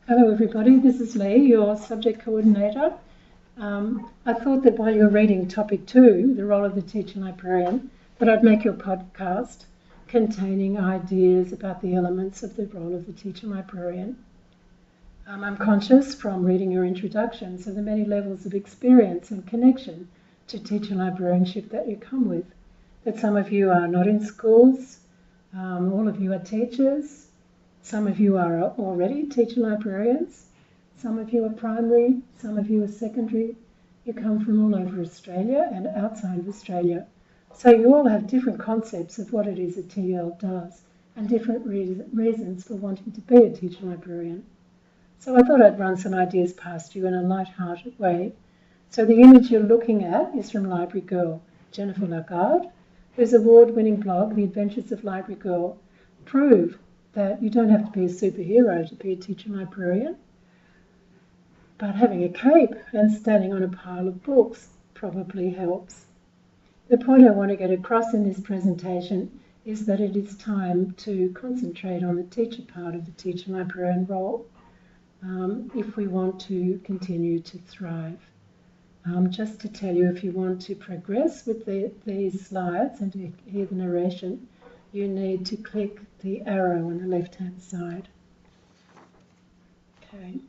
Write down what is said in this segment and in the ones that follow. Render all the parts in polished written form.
Hello everybody, this is Lee, your subject coordinator. I thought that while you're reading topic 2, the role of the teacher librarian, that I'd make your podcast containing ideas about the elements of the role of the teacher librarian. I'm conscious from reading your introductions of the many levels of experience and connection to teacher librarianship that you come with, that some of you are not in schools, all of you are teachers. Some of you are already teacher librarians, some of you are primary, some of you are secondary. You come from all over Australia and outside of Australia. So you all have different concepts of what it is a TL does and different reasons for wanting to be a teacher librarian. So I thought I'd run some ideas past you in a light-hearted way. So the image you're looking at is from Library Girl, Jennifer Lagarde, whose award-winning blog, The Adventures of Library Girl, prove that you don't have to be a superhero to be a teacher librarian, but having a cape and standing on a pile of books probably helps. The point I want to get across in this presentation is that it is time to concentrate on the teacher part of the teacher librarian role if we want to continue to thrive. Just to tell you, if you want to progress with these slides and to hear the narration, you need to click the arrow on the left-hand side. Okay.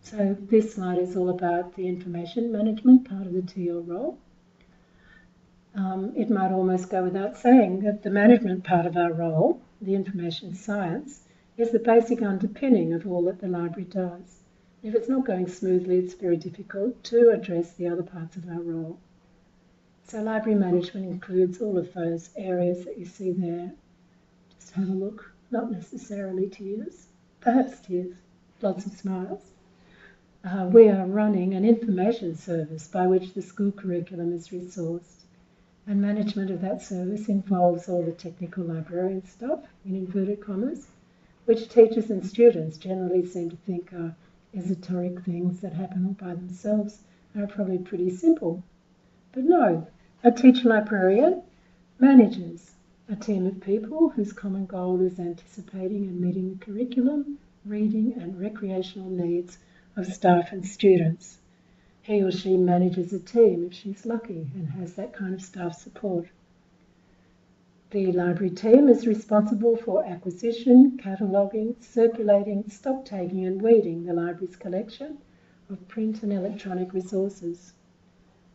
So this slide is all about the information management part of the TL role. It might almost go without saying that the management part of our role, the information science, is the basic underpinning of all that the library does. If it's not going smoothly, it's very difficult to address the other parts of our role. So library management includes all of those areas that you see there. Just have a look, not necessarily tears, perhaps tears, lots of smiles. We are running an information service by which the school curriculum is resourced, and management of that service involves all the technical librarian stuff, in inverted commas, which teachers and students generally seem to think are esoteric things that happen all by themselves and are probably pretty simple. But no. A teacher librarian manages a team of people whose common goal is anticipating and meeting the curriculum, reading and recreational needs of staff and students. He or she manages a team if she's lucky and has that kind of staff support. The library team is responsible for acquisition, cataloguing, circulating, stock taking and weeding the library's collection of print and electronic resources.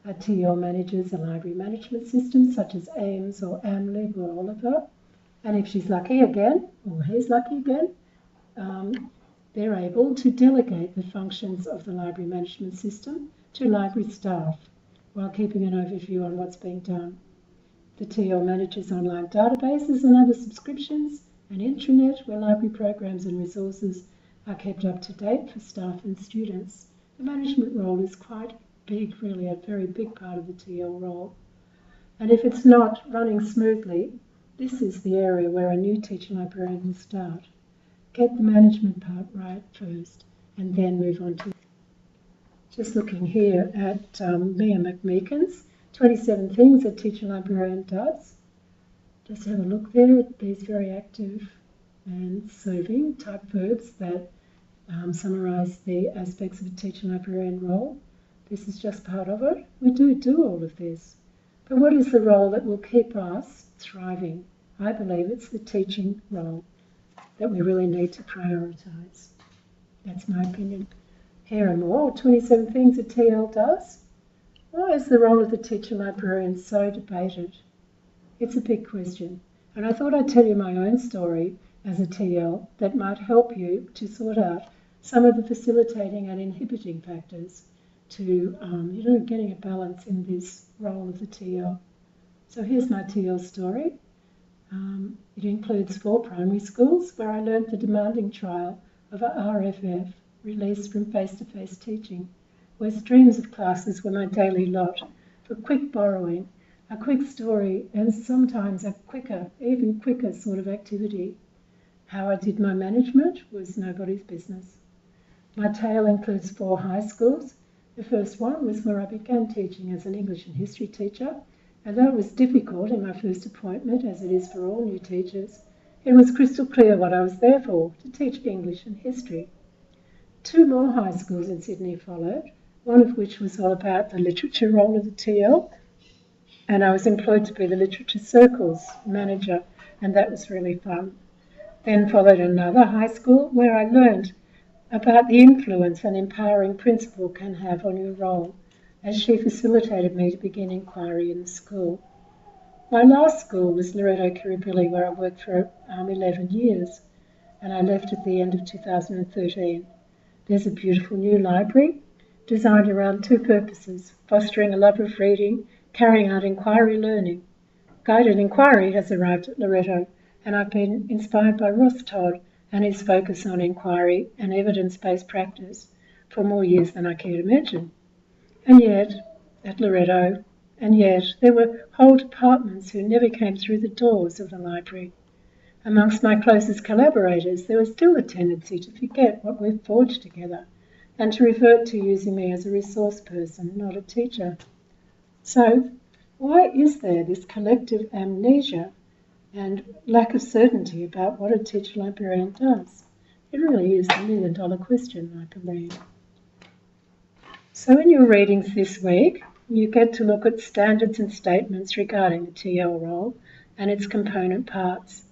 A TL manages a library management system such as AIMS or AMLib or Oliver, and if she's lucky again, or he's lucky again, they're able to delegate the functions of the library management system to library staff while keeping an overview on what's being done. The TL manages online databases and other subscriptions, an intranet where library programs and resources are kept up to date for staff and students. The management role is quite big, really a very big part of the TL role. And if it's not running smoothly, this is the area where a new teacher librarian will start. Get the management part right first and then move on to just looking here at Mia McMeekin's 27 things a teacher librarian does. Just have a look there at these very active and serving type verbs that summarise the aspects of a teacher librarian role. This is just part of it. We do all of this. But what is the role that will keep us thriving? I believe it's the teaching role that we really need to prioritise. That's my opinion. Here and more, 27 things a TL does. Why is the role of the teacher librarian so debated? It's a big question. And I thought I'd tell you my own story as a TL that might help you to sort out some of the facilitating and inhibiting factors to getting a balance in this role of the TL. So here's my TL story. It includes 4 primary schools where I learnt the demanding trial of a RFF released from face-to-face teaching, where streams of classes were my daily lot for quick borrowing, a quick story and sometimes a even quicker sort of activity. How I did my management was nobody's business. My tale includes 4 high schools. The first one was where I began teaching as an English and history teacher, and though it was difficult in my first appointment, as it is for all new teachers, It was crystal clear what I was there for, to teach English and history. 2 more high schools in Sydney followed, one of which was all about the literature role of the TL, and I was employed to be the literature circles manager, and that was really fun. Then followed another high school where I learned about the influence an empowering principal can have on your role, as she facilitated me to begin inquiry in the school. My last school was Loreto Kirribilli, where I worked for 11 years, and I left at the end of 2013. There's a beautiful new library designed around 2 purposes: fostering a love of reading, carrying out inquiry learning. Guided inquiry has arrived at Loreto, and I've been inspired by Ross Todd and his focus on inquiry and evidence-based practice for more years than I care to mention. And yet, at Loreto, there were whole departments who never came through the doors of the library. Amongst my closest collaborators, there was still a tendency to forget what we've forged together and to revert to using me as a resource person, not a teacher. So, why is there this collective amnesia and lack of certainty about what a teacher-librarian does? It really is the million-dollar question, I believe. So in your readings this week, you get to look at standards and statements regarding the TL role and its component parts.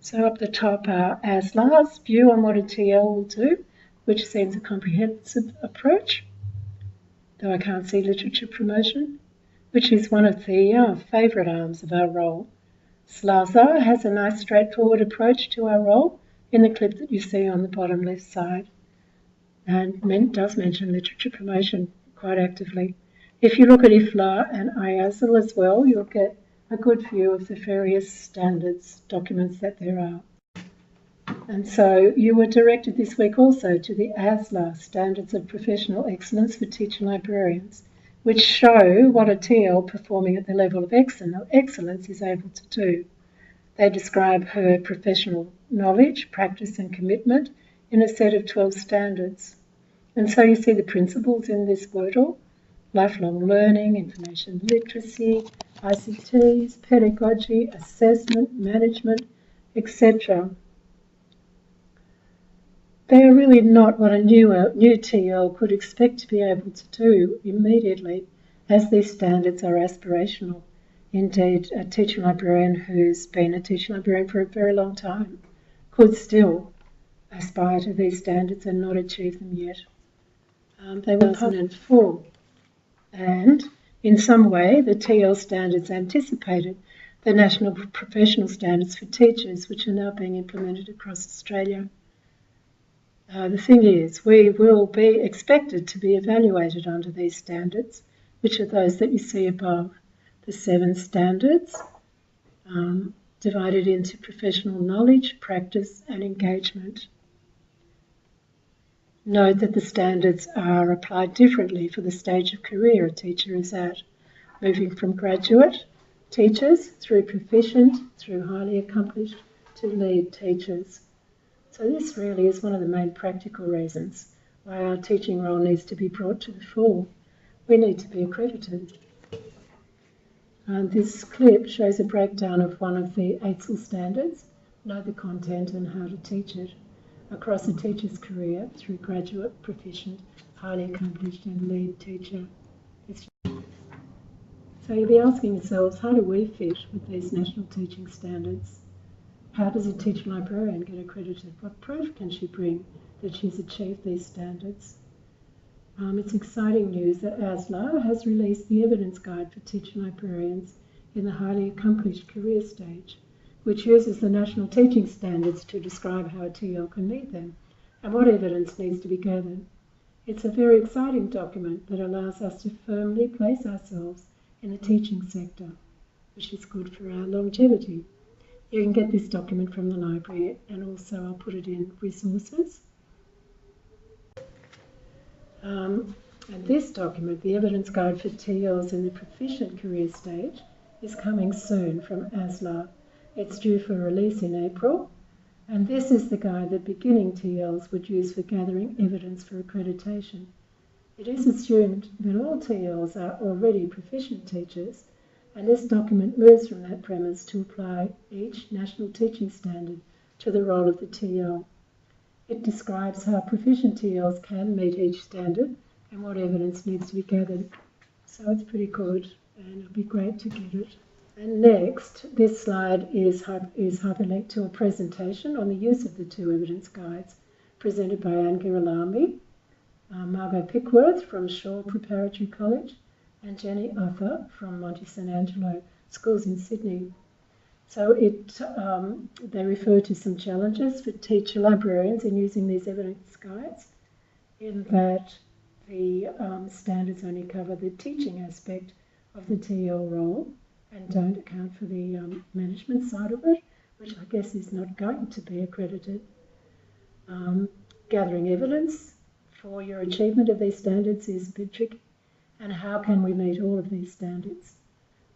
So up the top are ASLA's view on what a TL will do, which seems a comprehensive approach, though I can't see literature promotion, which is one of the favourite arms of our role. SLAZA has a nice straightforward approach to our role in the clip that you see on the bottom left side, and does mention literature promotion quite actively. If you look at IFLA and IASL as well, you'll get a good view of the various standards documents that there are. And so you were directed this week also to the ASLA, Standards of Professional Excellence for Teacher Librarians, which show what a TL performing at the level of excellence is able to do. They describe her professional knowledge, practice and commitment in a set of 12 standards. And so you see the principles in this wordle: lifelong learning, information literacy, ICTs, pedagogy, assessment, management, etc. They are really not what a new TL could expect to be able to do immediately, as these standards are aspirational. Indeed, a teacher librarian who's been a teacher librarian for a very long time could still aspire to these standards and not achieve them yet. They were 2004, and in some way the TL standards anticipated the National Professional Standards for Teachers, which are now being implemented across Australia. The thing is, we will be expected to be evaluated under these standards, which are those that you see above. The 7 standards divided into professional knowledge, practice and engagement. Note that the standards are applied differently for the stage of career a teacher is at, moving from graduate teachers through proficient, through highly accomplished to lead teachers. So this really is one of the main practical reasons why our teaching role needs to be brought to the fore. We need to be accredited. This clip shows a breakdown of one of the AITSL standards, know the content and how to teach it, across a teacher's career through graduate, proficient, highly accomplished and lead teacher. So you'll be asking yourselves, how do we fit with these national teaching standards? How does a teacher librarian get accredited? What proof can she bring that she's achieved these standards? It's exciting news that ASLA has released the evidence guide for teacher librarians in the highly accomplished career stage, which uses the national teaching standards to describe how a TL can meet them and what evidence needs to be gathered. It's a very exciting document that allows us to firmly place ourselves in the teaching sector, which is good for our longevity. You can get this document from the library, and also I'll put it in resources. And this document, the evidence guide for TLs in the proficient career stage, is coming soon from ASLA. It's due for release in April, and this is the guide that beginning TLs would use for gathering evidence for accreditation. It is assumed that all TLs are already proficient teachers, And this document moves from that premise to apply each national teaching standard to the role of the TL. It describes how proficient TLs can meet each standard and what evidence needs to be gathered. So it's pretty good, and it'll be great to get it. And next, this slide is hyperlinked to a presentation on the use of the two evidence guides presented by Anne Girolami, Margot Pickworth from Shaw Preparatory College, and Jenny Arthur from Monte St Angelo Schools in Sydney. So they refer to some challenges for teacher librarians in using these evidence guides, in that the standards only cover the teaching aspect of the TL role and don't account for the management side of it, which I guess is not going to be accredited. Gathering evidence for your achievement of these standards is a bit tricky, and how can we meet all of these standards?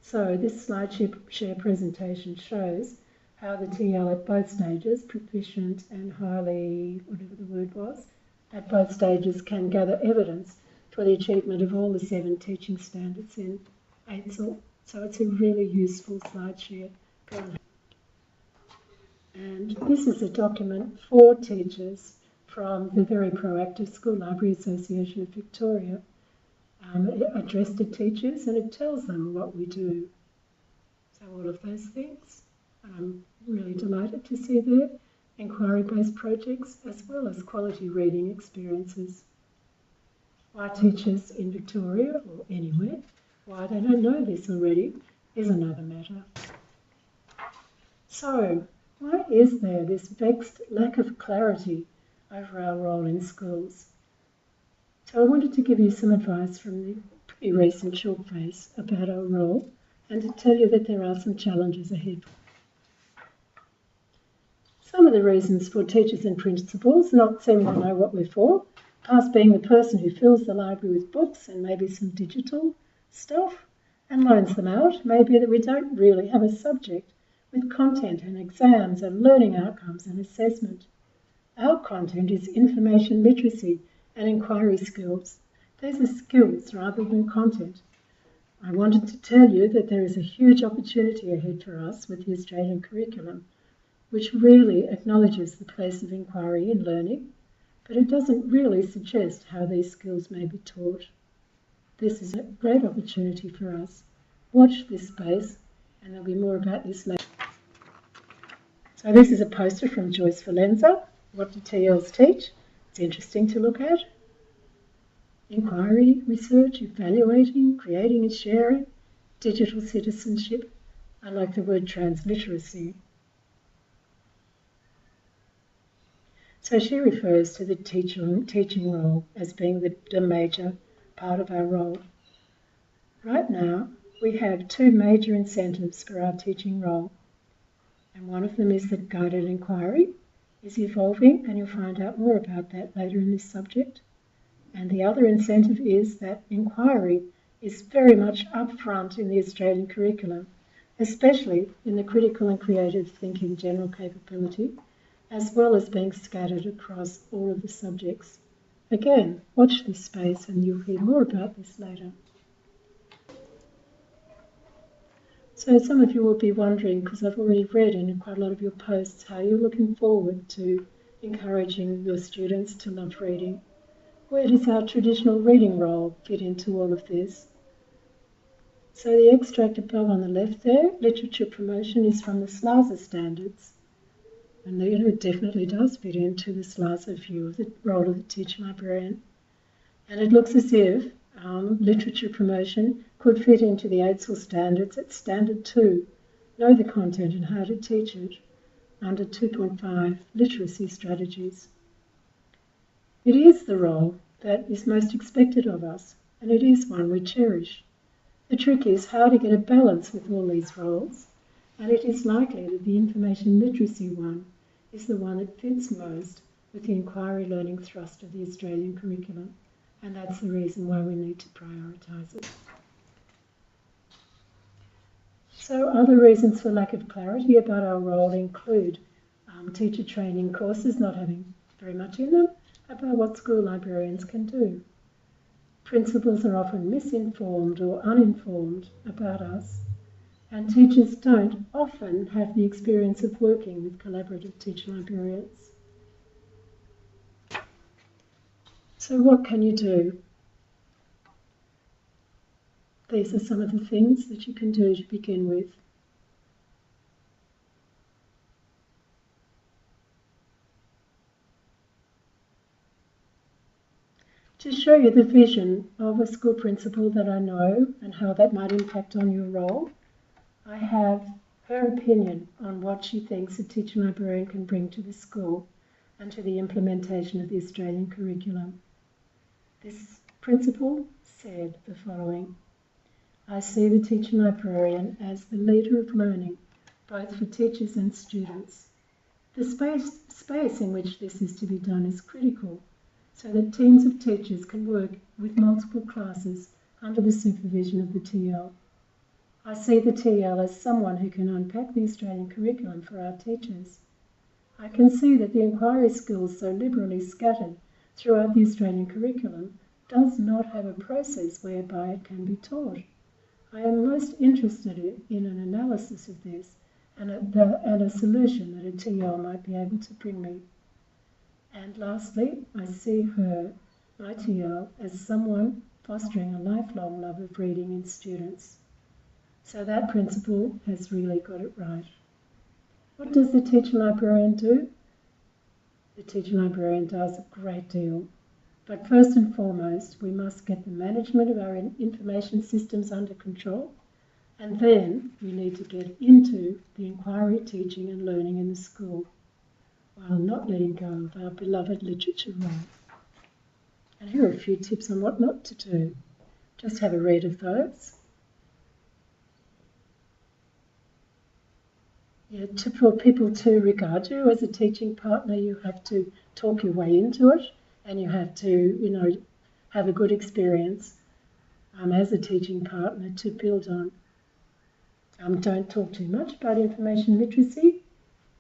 So this slideshare presentation shows how the TL at both stages, proficient and highly, whatever the word was, at both stages can gather evidence for the achievement of all the 7 teaching standards in AITSL. So it's a really useful slideshare. And this is a document for teachers from the very proactive School Library Association of Victoria, addressed to teachers, and it tells them what we do. So all of those things, and I'm really delighted to see there, inquiry-based projects as well as quality reading experiences. Why teachers in Victoria or anywhere, why they don't know this already is another matter. So why is there this vexed lack of clarity over our role in schools? So I wanted to give you some advice from the pretty recent Chalkface about our role, and to tell you that there are some challenges ahead. Some of the reasons for teachers and principals not seeming to know what we're for, past being the person who fills the library with books and maybe some digital stuff and loans them out, maybe that we don't really have a subject with content and exams and learning outcomes and assessment. Our content is information literacy and inquiry skills. These are skills rather than content. I wanted to tell you that there is a huge opportunity ahead for us with the Australian curriculum, which really acknowledges the place of inquiry in learning, but it doesn't really suggest how these skills may be taught. This is a great opportunity for us. Watch this space, and there'll be more about this later. So this is a poster from Joyce Valenza. What do TLs teach? It's interesting to look at. Inquiry, research, evaluating, creating and sharing, digital citizenship. I like the word transliteracy. So she refers to the teaching role as being the major part of our role. Right now, we have 2 major incentives for our teaching role, and one of them is that guided inquiry is evolving, and you'll find out more about that later in this subject. And the other incentive is that inquiry is very much up front in the Australian curriculum, especially in the critical and creative thinking general capability, as well as being scattered across all of the subjects. Again, watch this space and you'll hear more about this later. So some of you will be wondering, because I've already read in quite a lot of your posts, how you're looking forward to encouraging your students to love reading. Where does our traditional reading role fit into all of this? So the extract above on the left there, literature promotion, is from the SLASA standards. And it definitely does fit into the SLASA view of the role of the teacher librarian. And it looks as if literature promotion could fit into the AITSL standards at Standard 2, know the content and how to teach it, under 2.5, literacy strategies. It is the role that is most expected of us, and it is one we cherish. The trick is how to get a balance with all these roles, and it is likely that the information literacy one is the one that fits most with the inquiry learning thrust of the Australian curriculum, and that's the reason why we need to prioritise it. So other reasons for lack of clarity about our role include teacher training courses not having very much in them about what school librarians can do. Principals are often misinformed or uninformed about us, And teachers don't often have the experience of working with collaborative teacher librarians. So what can you do? These are some of the things that you can do to begin with. To show you the vision of a school principal that I know and how that might impact on your role, I have her opinion on what she thinks a teacher librarian can bring to the school and to the implementation of the Australian curriculum. This principal said the following: I see the teacher librarian as the leader of learning, both for teachers and students. The space in which this is to be done is critical, so that teams of teachers can work with multiple classes under the supervision of the TL. I see the TL as someone who can unpack the Australian curriculum for our teachers. I can see that the inquiry skills so liberally scattered throughout the Australian curriculum does not have a process whereby it can be taught. I am most interested in an analysis of this and a solution that a TL might be able to bring me. And lastly, I see her, my TL, as someone fostering a lifelong love of reading in students. So that principal has really got it right. What does the teacher librarian do? The teacher librarian does a great deal. But first and foremost, we must get the management of our information systems under control, and then we need to get into the inquiry, teaching and learning in the school, while not letting go of our beloved literature role. And here are a few tips on what not to do. Just have a read of those. Yeah, for people to regard you as a teaching partner, you have to talk your way into it, and you have to, have a good experience as a teaching partner to build on. Don't talk too much about information literacy,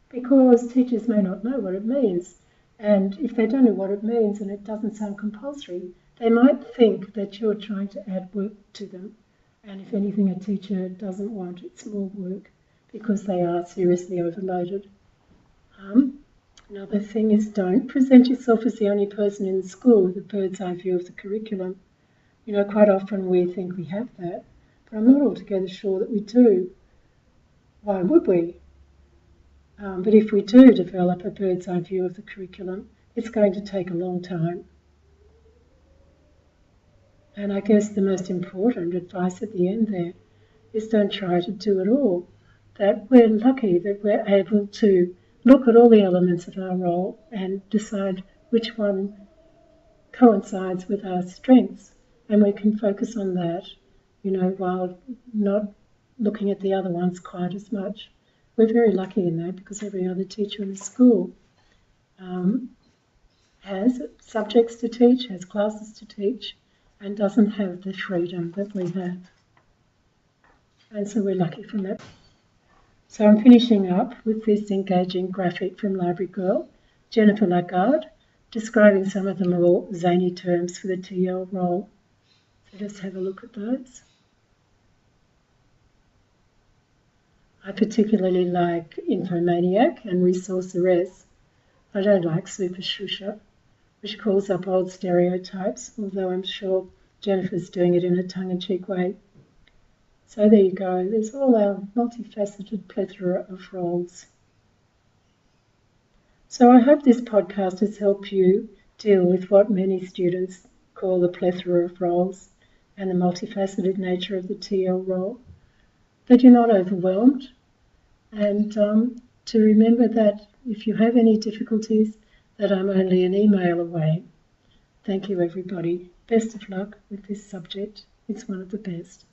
because teachers may not know what it means. And if they don't know what it means and it doesn't sound compulsory, they might think that you're trying to add work to them. And if anything, a teacher doesn't want, it's more work, because they are seriously overloaded. Another thing is, don't present yourself as the only person in the school with a bird's eye view of the curriculum. Quite often we think we have that, but I'm not altogether sure that we do. Why would we? But if we do develop a bird's eye view of the curriculum, it's going to take a long time. And I guess the most important advice at the end there is, don't try to do it all. That we're lucky that we're able to look at all the elements of our role and decide which one coincides with our strengths, and we can focus on that, while not looking at the other ones quite as much. We're very lucky in that, because every other teacher in the school has subjects to teach, has classes to teach, and doesn't have the freedom that we have. And so we're lucky from that. So I'm finishing up with this engaging graphic from Library Girl, Jennifer Lagarde, describing some of the more zany terms for the TL role. So just have a look at those. I particularly like infomaniac and resourceress. I don't like super shusha, which calls up old stereotypes, although I'm sure Jennifer's doing it in a tongue-in-cheek way. So there you go, there's all our multifaceted plethora of roles. So I hope this podcast has helped you deal with what many students call the plethora of roles and the multifaceted nature of the TL role, that you're not overwhelmed, and to remember that if you have any difficulties, that I'm only an email away. Thank you, everybody. Best of luck with this subject. It's one of the best.